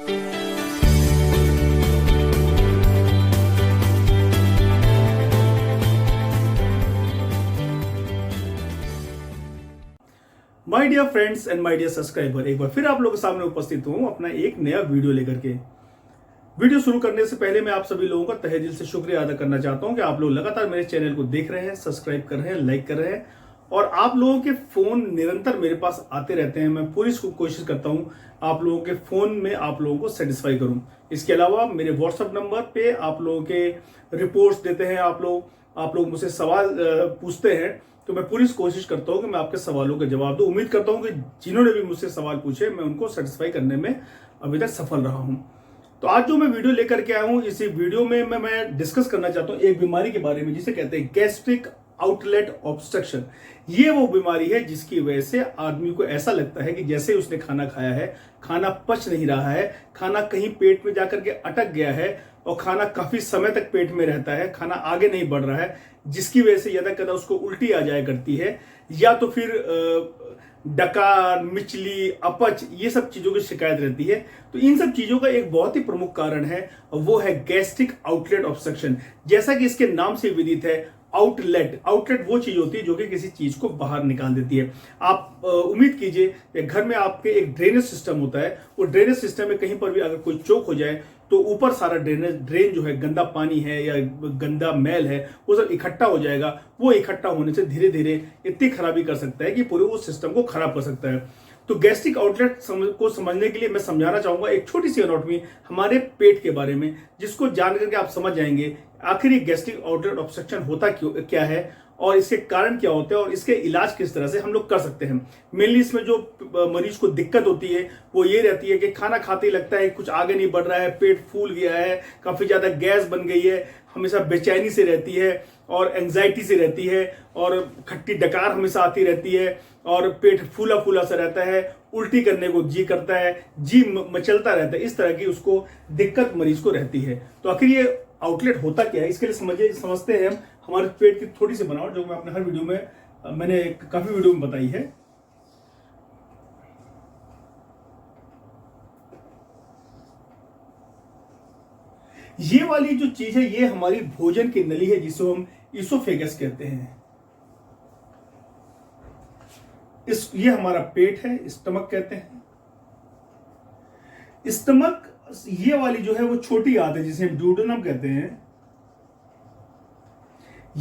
My dear friends and my dear subscriber, एक बार फिर आप लोगों के सामने उपस्थित हूं अपना एक नया वीडियो लेकर के। वीडियो शुरू करने से पहले मैं आप सभी लोगों का तहे दिल से शुक्रिया अदा करना चाहता हूं कि आप लोग लगातार मेरे चैनल को देख रहे हैं, सब्सक्राइब कर रहे हैं, लाइक कर रहे हैं और आप लोगों के फोन निरंतर मेरे पास आते रहते हैं। मैं पूरी कोशिश करता हूं आप लोगों के फोन में आप लोगों को सेटिस्फाई करूं। इसके अलावा मेरे व्हाट्सएप नंबर पे आप लोगों के रिपोर्ट्स देते हैं, आप लोग मुझसे सवाल पूछते हैं, तो मैं पूरी कोशिश करता हूं कि मैं आपके सवालों के जवाब दूं। उम्मीद करता हूं कि जिन्होंने भी मुझसे सवाल पूछे मैं उनको सेटिस्फाई करने में अभी तक सफल रहा हूं। तो आज जो मैं वीडियो लेकर के आया हूं, इसी वीडियो में मैं डिस्कस करना चाहता हूं एक बीमारी के बारे में जिसे कहते हैं गैस्ट्रिक आउटलेट ऑब्स्ट्रक्शन। ये वो बीमारी है जिसकी वजह से आदमी को ऐसा लगता है कि जैसे उसने खाना खाया है, खाना पच नहीं रहा है, खाना कहीं पेट में जाकर के अटक गया है और खाना काफी समय तक पेट में रहता है, खाना आगे नहीं बढ़ रहा है, जिसकी वजह से यदा कदा उसको उल्टी आ जाया करती है या तो फिर डकार, मिचली, अपच, ये सब चीजों की शिकायत रहती है। तो इन सब चीजों का एक बहुत ही प्रमुख कारण है और वो है गैस्ट्रिक आउटलेट ऑब्स्ट्रक्शन। जैसा कि इसके नाम से विदित है, आउटलेट वो चीज होती है जो कि किसी चीज को बाहर निकाल देती है। आप उम्मीद कीजिए घर में आपके एक ड्रेनेज सिस्टम होता है, वो ड्रेनेज सिस्टम में कहीं पर भी अगर कोई चोक हो जाए तो ऊपर सारा ड्रेन जो है, गंदा पानी है या गंदा मैल है, वो सब इकट्ठा हो जाएगा। वो इकट्ठा होने से धीरे धीरे इतनी खराबी कर सकता है कि पूरे उस सिस्टम को खराब कर सकता है। तो गैस्ट्रिक आउटलेट को समझने के लिए मैं समझाना चाहूंगा एक छोटी सी एनाटॉमी हमारे पेट के बारे में, जिसको जान करके आप समझ जाएंगे आखिर ये गैस्ट्रिक आउटलेट ऑब्स्ट्रक्शन होता क्या है और इसके कारण क्या होते हैं और इसके इलाज किस तरह से हम लोग कर सकते हैं। मेनली इसमें जो मरीज को दिक्कत होती है वो ये रहती है कि खाना खाते ही लगता है कुछ आगे नहीं बढ़ रहा है, पेट फूल गया है, काफी ज्यादा गैस बन गई है, हमेशा बेचैनी से रहती है और एंजाइटी से रहती है और खट्टी डकार हमेशा आती रहती है और पेट फूला फूला सा रहता है, उल्टी करने को जी करता है, जी मचलता रहता है। इस तरह की उसको दिक्कत मरीज को रहती है। तो आखिर ये आउटलेट होता क्या है, इसके लिए समझते हैं हम हमारे पेट की थोड़ी सी बनावट, जो मैं अपने हर वीडियो में मैंने काफी वीडियो में बताई है। ये वाली जो चीज है ये हमारी भोजन की नली है जिसे हम इसोफेगस कहते हैं। ये हमारा पेट है, स्टमक कहते हैं। स्टमक ये वाली जो है वो छोटी आंत है जिसे हम ड्यूडेनम कहते हैं।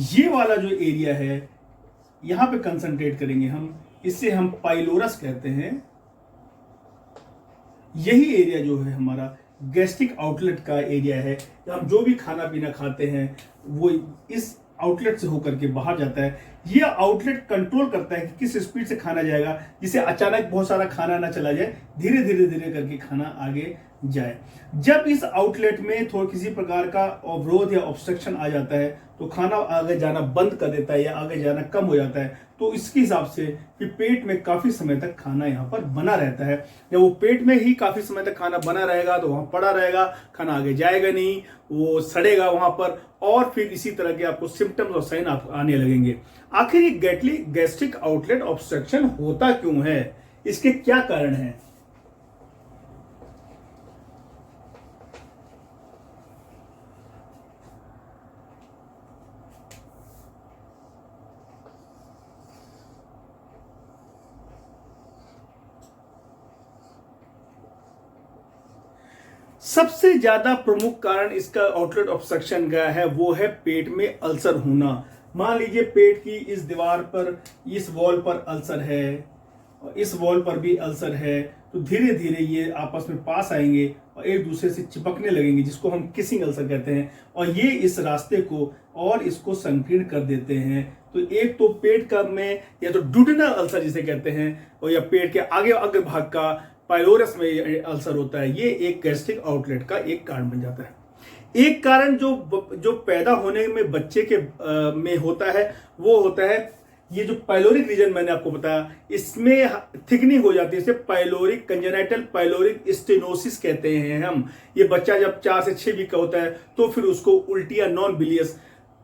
ये वाला जो एरिया है यहां पे कंसंट्रेट करेंगे हम, इसे हम पाइलोरस कहते हैं। यही एरिया जो है हमारा गैस्ट्रिक आउटलेट का एरिया है। हम जो भी खाना पीना खाते हैं वो इस आउटलेट से होकर के बाहर जाता है। यह आउटलेट कंट्रोल करता है कि किस स्पीड से खाना जाएगा, जिसे अचानक बहुत सारा खाना ना चला जाए, धीरे धीरे धीरे करके खाना आगे जाए। जब इस आउटलेट में किसी प्रकार का अवरोध या ऑब्स्ट्रक्शन आ जाता है तो खाना आगे जाना बंद कर देता है या आगे जाना कम हो जाता है। तो इसके हिसाब से कि पेट में काफी समय तक खाना यहाँ पर बना रहता है। जब वो पेट में ही काफी समय तक खाना बना रहेगा तो वहां पड़ा रहेगा, खाना आगे जाएगा नहीं, वो सड़ेगा वहां पर और फिर इसी तरह के आपको सिम्टम्स और साइन आने लगेंगे। आखिर ये गैस्ट्रिक आउटलेट ऑब्स्ट्रक्शन होता क्यों है, इसके क्या कारण है? सबसे ज्यादा प्रमुख कारण इसका आउटलेट ऑब्स्ट्रक्शन का है वो है पेट में अल्सर होना। मान लीजिए पेट की इस दीवार पर, इस वॉल पर अल्सर है और इस वॉल पर भी अल्सर है, तो धीरे धीरे ये आपस में पास आएंगे और एक दूसरे से चिपकने लगेंगे, जिसको हम किसिंग अल्सर कहते हैं। और ये इस रास्ते को और इसको संकीर्ण कर देते हैं। तो एक तो पेट का में या तो ड्यूडेनल अल्सर जिसे कहते हैं और या पेट के आगे अग्र भाग का पाइलोरस में अल्सर होता है, ये एक गैस्ट्रिक आउटलेट का एक कारण बन जाता है। एक कारण जो पैदा होने में बच्चे के में होता है वो होता है ये जो पाइलोरिक रीजन मैंने आपको बताया, इसमें थिकनिंग हो जाती है। इसे पाइलोरिक कंजेनाइटल पाइलोरिक स्टेनोसिस कहते हैं हम। ये बच्चा जब 4 से 6 वीक का होता है तो फिर उसको उल्टी या नॉन बिलियस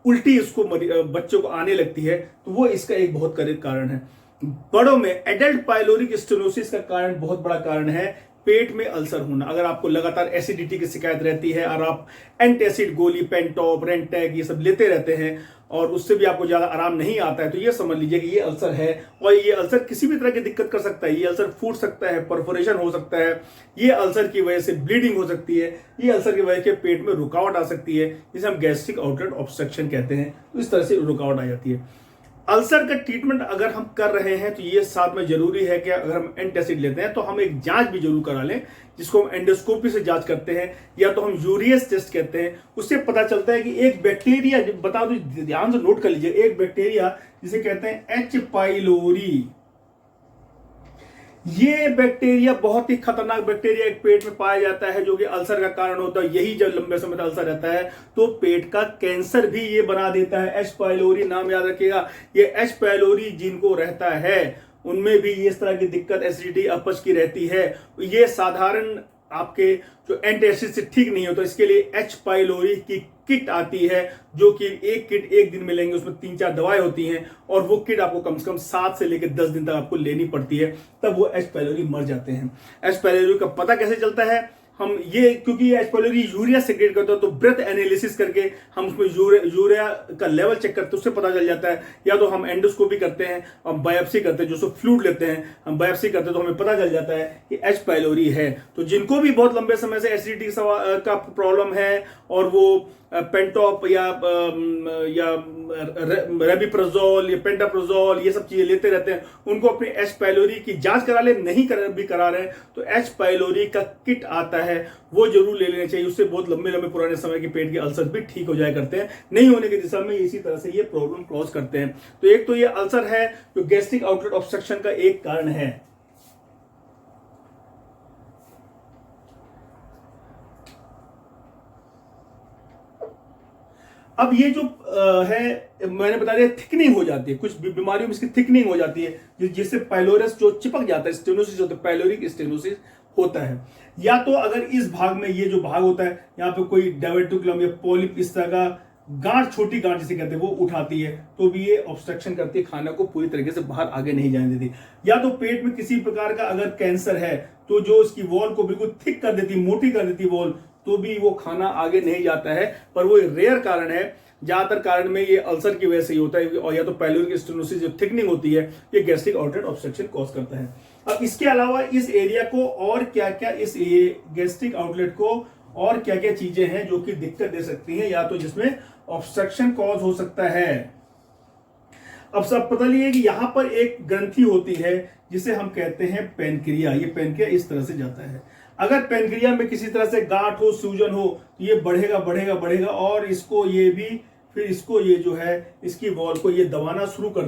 उल्टी इसको बच्चों को आने लगती है, तो वो इसका एक बहुत कारण है। बड़ों में एडल्ट पाइलोरिक स्टेनोसिस का कारण बहुत बड़ा कारण है पेट में अल्सर होना, अगर आपको लगातार एसिडिटी की शिकायत रहती है और आप एंटासिड गोली, पेंटॉप, रेंटैक ये सब लेते रहते हैं और उससे भी आपको ज्यादा आराम नहीं आता है, तो ये समझ लीजिए कि ये अल्सर है। और ये अल्सर किसी भी तरह की दिक्कत कर सकता है। ये अल्सर फूट सकता है, परफोरेशन हो सकता है, ये अल्सर की वजह से ब्लीडिंग हो सकती है, ये अल्सर की वजह से पेट में रुकावट आ सकती है, जिसे हम गैस्ट्रिक आउटलेट ऑब्स्ट्रक्शन कहते हैं। तो इस तरह से रुकावट आ जाती है। अल्सर का ट्रीटमेंट अगर हम कर रहे हैं तो ये साथ में जरूरी है कि अगर हम एंटासिड लेते हैं तो हम एक जांच भी जरूर करा लें, जिसको हम एंडोस्कोपी से जांच करते हैं या तो हम यूरियस टेस्ट कहते हैं। उससे पता चलता है कि एक बैक्टीरिया, बता दो ध्यान से नोट कर लीजिए, एक बैक्टीरिया जिसे कहते हैं एच पाइलोरी, ये बैक्टीरिया बहुत ही खतरनाक बैक्टीरिया एक पेट में पाया जाता है, जो कि अल्सर का कारण होता है। यही जब लंबे समय तक अल्सर रहता है तो पेट का कैंसर भी ये बना देता है। एच पाइलोरी नाम याद रखिएगा। ये एच पाइलोरी जिनको रहता है उनमें भी इस तरह की दिक्कत, एसिडिटी, अपच की रहती है। ये साधारण आपके जो एंटासिड से ठीक नहीं होता, इसके लिए एच पाइलोरी की किट आती है, जो कि एक किट एक दिन में लेंगे, उसमें 3-4 दवाएं होती हैं और वो किट आपको कम से कम 7 से लेकर 10 दिन तक आपको लेनी पड़ती है, तब वो एच पाइलोरी मर जाते हैं। एच पाइलोरी का पता कैसे चलता है? हम ये, क्योंकि ये एच पाइलोरी यूरिया सेक्रेट करता है, तो ब्रेथ एनालिसिस करके हम उसमें यूरिया का लेवल चेक करते हैं, उससे पता चल जाता है। या तो हम एंडोस्कोपी करते हैं, हम बायोप्सी करते हैं, जो फ्लूइड लेते हैं, हम बायोप्सी करते हैं, तो हमें पता चल जाता है कि एच पाइलोरी है। तो जिनको भी बहुत लंबे समय से एसिडिटी का प्रॉब्लम है और वो पेंटॉप या रेबिप्रोजोल या पेंटाप्रोजोल ये सब चीजें लेते रहते हैं, उनको अपनी एच पाइलोरी की जांच करा ले। नहीं भी करा रहे हैं तो एच पाइलोरी का किट आता है, वो जरूर ले लेना चाहिए। उससे बहुत लंबे लंबे पुराने समय के पेट के अल्सर भी ठीक हो जाया करते हैं। नहीं होने की दिशा में इसी तरह से ये प्रॉब्लम क्लोज करते हैं। तो एक तो ये अल्सर है जो गैस्ट्रिक आउटलेट ऑब्स्ट्रक्शन का एक कारण है। अब ये जो है, मैंने बता दिया, थिकनिंग हो जाती है, कुछ बीमारियों में इसकी थिकनिंग हो जाती है, जिससे पाइलोरस जो चिपक जाता है, स्टेनोसिस होता है, पाइलोरिक स्टेनोसिस होता है। या तो अगर इस भाग में, ये जो भाग होता है, यहाँ पे कोई डायवर्टिकुलम या पॉलिप इस तरह का गांठ, छोटी गांठ जिसे कहते हैं, वो उठाती है, तो भी ये ऑब्स्ट्रक्शन करती है, खाना को पूरी तरीके से बाहर आगे नहीं जाने देती। या तो पेट में किसी प्रकार का अगर कैंसर है तो जो इसकी वॉल को बिल्कुल थिक कर देती, मोटी कर देती वॉल, तो भी वो खाना आगे नहीं जाता है। पर वो रेयर कारण है, ज्यादातर कारण में ये अल्सर की वजह से ही होता है, और या तो पाइलोरिक स्टेनोसिस जो थिकनिंग होती है, ये गैस्ट्रिक आउटलेट ऑब्स्ट्रक्शन कॉज करता है। अब इसके अलावा इस एरिया को और क्या क्या, इस गैस्ट्रिक आउटलेट को और क्या क्या चीजें हैं जो कि दिक्कत दे सकती हैं, या तो जिसमें ऑब्स्ट्रक्शन कॉज हो सकता है। अब सब पता लिए कि यहां पर एक ग्रंथि होती है जिसे हम कहते हैं पेनक्रिया। ये पेनक्रिया इस तरह से जाता है। अगर पेनक्रिया में किसी तरह से गांठ हो, सूजन हो, तो ये बढ़ेगा बढ़ेगा बढ़ेगा और इसको ये भी, फिर इसको ये जो है, इसकी वॉल को ये दबाना शुरू कर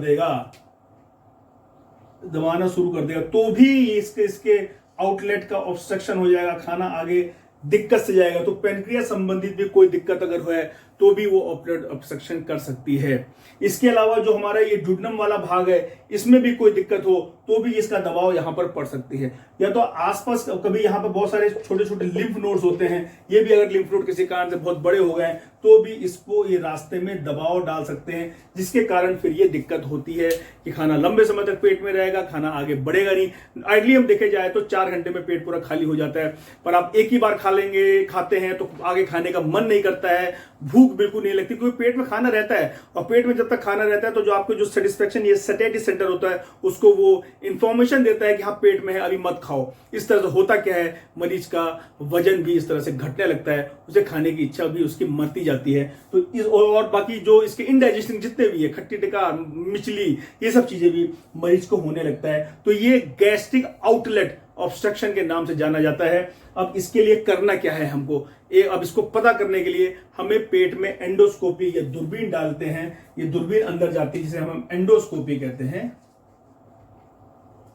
देगा, तो भी इसके आउटलेट का ऑब्स्ट्रक्शन हो जाएगा, खाना आगे दिक्कत से जाएगा। तो पेनक्रिया संबंधित भी कोई दिक्कत अगर है तो भी वो आउटलेट ऑब्स्ट्रक्शन कर सकती है। इसके अलावा जो हमारा ये डुडनम वाला भाग है, इसमें भी कोई दिक्कत हो तो भी इसका दबाव यहां पर पड़ सकती है। या तो आसपास कभी यहां पर बहुत सारे छोटे छोटे लिम्फ नोड्स होते हैं, ये भी अगर लिम्फ नोड किसी कारण से बहुत बड़े हो गए तो भी इसको ये रास्ते में दबाव डाल सकते हैं, जिसके कारण फिर ये दिक्कत होती है कि खाना लंबे समय तक पेट में रहेगा, खाना आगे बढ़ेगा नहीं। आइडली हम देखे जाए तो 4 घंटे में पेट पूरा खाली हो जाता है, पर आप एक ही बार खाते हैं तो आगे खाने का मन नहीं करता है, भूख बिल्कुल नहीं लगती, क्योंकि पेट में खाना रहता है। और पेट में जब तक खाना रहता है तो जो आपको जो सेटिस्फेक्शन, ये सैटिस्फैक्शन सेंटर होता है, उसको वो इंफॉर्मेशन देता है कि हाँ पेट में है, अभी मत खाओ। इस तरह से होता क्या है, मरीज का वजन भी इस तरह से घटने लगता है, उसे खाने की इच्छा भी उसकी मरती जाती है। तो इस और बाकी जो इसके इंडाइजेशन जितने भी है, खट्टी टिक्का, मिचली, ये सब चीजें भी मरीज को होने लगता है। तो ये गैस्ट्रिक आउटलेट ऑब्स्ट्रक्शन के नाम से जाना जाता है। अब इसके लिए करना क्या है हमको, अब इसको पता करने के लिए हमें पेट में एंडोस्कोपी या दूरबीन डालते हैं। ये दूरबीन अंदर जाती है, जिसे हम एंडोस्कोपी कहते हैं।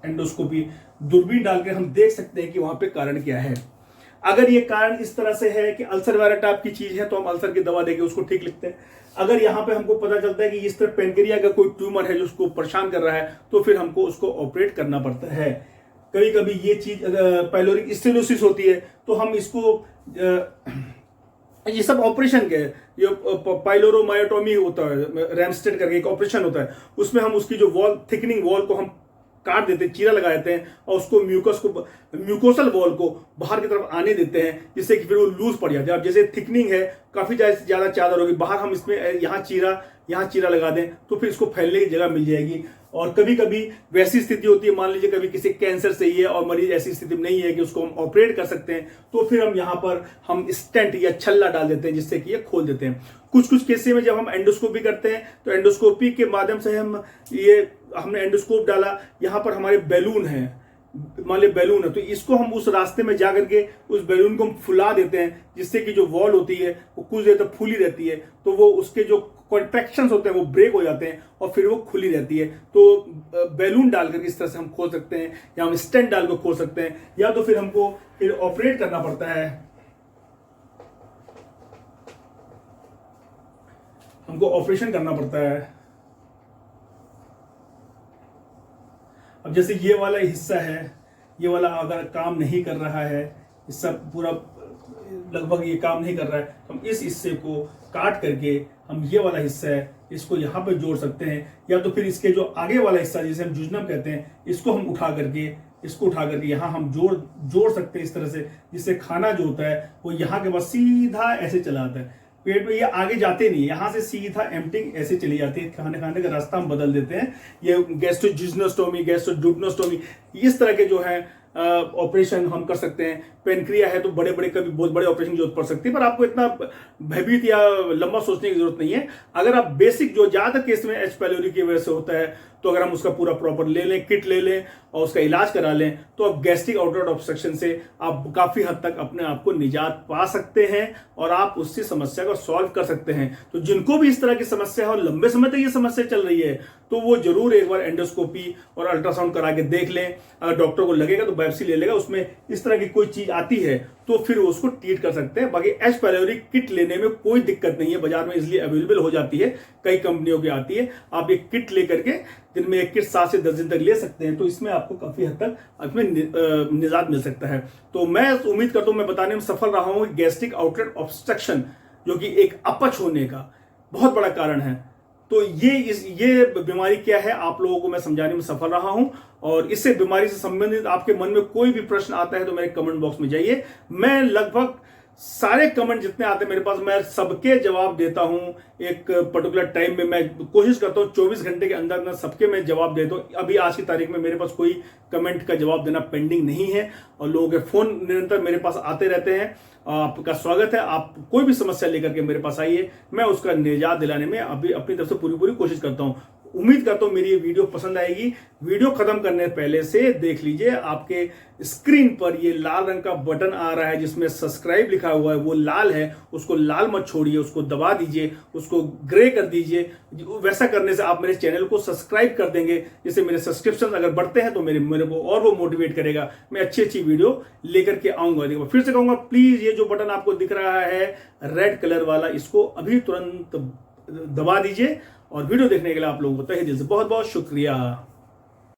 एंडोस्कोपी दूरबीन डालकर हम देख सकते हैं कि वहां पे कारण क्या है। अगर ये कारण इस तरह से है कि अल्सर वगैरह टाइप की चीज है, तो हम अल्सर की दवा देके उसको ठीक लिखते हैं। अगर यहां पे हमको पता चलता है कि इस तरह पेनक्रिया का कोई ट्यूमर है जो उसको परेशान कर रहा है, तो फिर हमको उसको ऑपरेट करना पड़ता है। कभी कभी ये चीज पाइलोरिक स्टेनोसिस होती है, तो हम इसको ये सब ऑपरेशन के, ये पाइलोरोमायोटोमी होता है, रैमस्टेड करके एक ऑपरेशन होता है, उसमें हम उसकी जो वॉल, थिकनिंग वॉल को हम काट देते हैं, चीरा लगा देते हैं और उसको म्यूकोसल वॉल को बाहर की तरफ आने देते हैं, जिससे कि फिर वो लूज पड़ जाता है। अब जैसे थिकनिंग है, काफी ज्यादा चादर होगी, बाहर हम इसमें यहाँ चीरा लगा दें तो फिर इसको फैलने की जगह मिल जाएगी। और कभी कभी वैसी स्थिति होती है, मान लीजिए कभी किसी कैंसर से ही है और मरीज ऐसी स्थिति में नहीं है कि उसको हम ऑपरेट कर सकते हैं, तो फिर हम यहाँ पर हम स्टेंट या छल्ला डाल देते हैं, जिससे कि ये खोल देते हैं। कुछ केसेस में जब हम एंडोस्कोपी करते हैं तो एंडोस्कोपी के माध्यम से हमने एंडोस्कोप डाला, यहाँ पर हमारे बैलून है, मान ली बैलून है, तो इसको हम उस रास्ते में जाकर के उस बैलून को हम फुला देते हैं, जिससे कि जो वॉल होती है वो कुछ देर तक फूली रहती है, तो वो उसके जो कॉन्ट्रैक्शंस होते हैं वो ब्रेक हो जाते हैं और फिर वो खुली रहती है। तो बैलून डाल करके इस तरह से हम खोल सकते हैं, या हम स्टेंट डाल कर खोल सकते हैं, या तो फिर हमको फिर ऑपरेट करना पड़ता है, हमको ऑपरेशन करना पड़ता है। अब जैसे ये वाला हिस्सा है, ये वाला अगर काम नहीं कर रहा है, हिस्सा पूरा लगभग ये काम नहीं कर रहा है, तो हम इस हिस्से को काट करके हम ये वाला हिस्सा है इसको यहाँ पे जोड़ सकते हैं, या तो फिर इसके जो आगे वाला हिस्सा जिसे हम जुजनम कहते हैं, इसको उठा करके यहाँ हम जोड़ सकते हैं इस तरह से, जिससे खाना जो होता है वो यहाँ के बाद सीधा ऐसे चला आता है पेट में, ये आगे जाते नहीं, यहाँ से सीधा एम्प्टिंग ऐसे चली जाती है। खाने का रास्ता हम बदल देते हैं। ये गैस्ट्रोजिज्नोस्टोमी, गैस्ट्रोडुोडेनोस्टोमी, इस तरह के जो है ऑपरेशन हम कर सकते हैं। पेनक्रिया है तो कभी बहुत बड़े ऑपरेशन की जरूरत पड़ सकती है, पर आपको इतना भयभीत या लंबा सोचने की जरूरत नहीं है। अगर आप बेसिक, जो ज्यादातर केस में एच पायलोरी की वजह से होता है, तो अगर हम उसका पूरा प्रॉपर ले लें, किट ले लें और उसका इलाज करा लें, तो आप गैस्ट्रिक आउटलेट ऑब्स्ट्रक्शन से आप काफी हद तक अपने आप को निजात पा सकते हैं और आप उससे समस्या को सॉल्व कर सकते हैं। तो जिनको भी इस तरह की समस्या है और लंबे समय तक ये समस्या चल रही है, तो वो जरूर एक बार एंडोस्कोपी और अल्ट्रासाउंड करा के देख लें। अगर डॉक्टर को लगेगा तो बायोप्सी ले लेगा, उसमें इस तरह की कोई चीज आती है तो फिर उसको ट्रीट कर सकते हैं। बाकी एच पायलोरी किट लेने में कोई दिक्कत नहीं है, बाजार में इसलिए अवेलेबल हो जाती है, कई कंपनियों की आती है। आप एक किट लेकर के दिन में एक किट 7 से 10 दिन तक ले सकते हैं, तो इसमें आपको काफी हद तक इसमें निजात मिल सकता है। तो मैं उम्मीद करता हूं मैं बताने में सफल रहा हूं। गैस्ट्रिक आउटलेट ऑब्स्ट्रक्शन जो कि एक अपच होने का बहुत बड़ा कारण है, तो ये बीमारी क्या है आप लोगों को मैं समझाने में सफल रहा हूं। और इससे बीमारी से संबंधित आपके मन में कोई भी प्रश्न आता है तो मेरे कमेंट बॉक्स में जाइए। मैं लगभग सारे कमेंट जितने आते हैं मेरे पास, मैं सबके जवाब देता हूं। एक पर्टिकुलर टाइम में मैं कोशिश करता हूं 24 घंटे के अंदर मैं सबके मैं जवाब देता हूं। अभी आज की तारीख में मेरे पास कोई कमेंट का जवाब देना पेंडिंग नहीं है और लोगों के फोन निरंतर मेरे पास आते रहते हैं। आपका स्वागत है, आप कोई भी समस्या लेकर के मेरे पास आइए, मैं उसका निजात दिलाने में अभी अपनी तरफ से पूरी कोशिश करता हूं। उम्मीद करता हूं मेरी ये वीडियो पसंद आएगी। वीडियो खत्म करने पहले से देख लीजिए, आपके स्क्रीन पर ये लाल रंग का बटन आ रहा है जिसमें सब्सक्राइब लिखा हुआ है, वो लाल है, उसको लाल मत छोड़िए, उसको दबा दीजिए, उसको ग्रे कर दीजिए। वैसा करने से आप मेरे चैनल को सब्सक्राइब कर देंगे, जिससे मेरे सब्सक्रिप्शन अगर बढ़ते हैं तो मेरे को और वो मोटिवेट करेगा, मैं अच्छी वीडियो लेकर के आऊंगा। देखो फिर से कहूंगा, प्लीज ये जो बटन आपको दिख रहा है रेड कलर वाला, इसको अभी तुरंत दबा दीजिए। और वीडियो देखने के लिए आप लोगों को तहे दिल से बहुत बहुत शुक्रिया।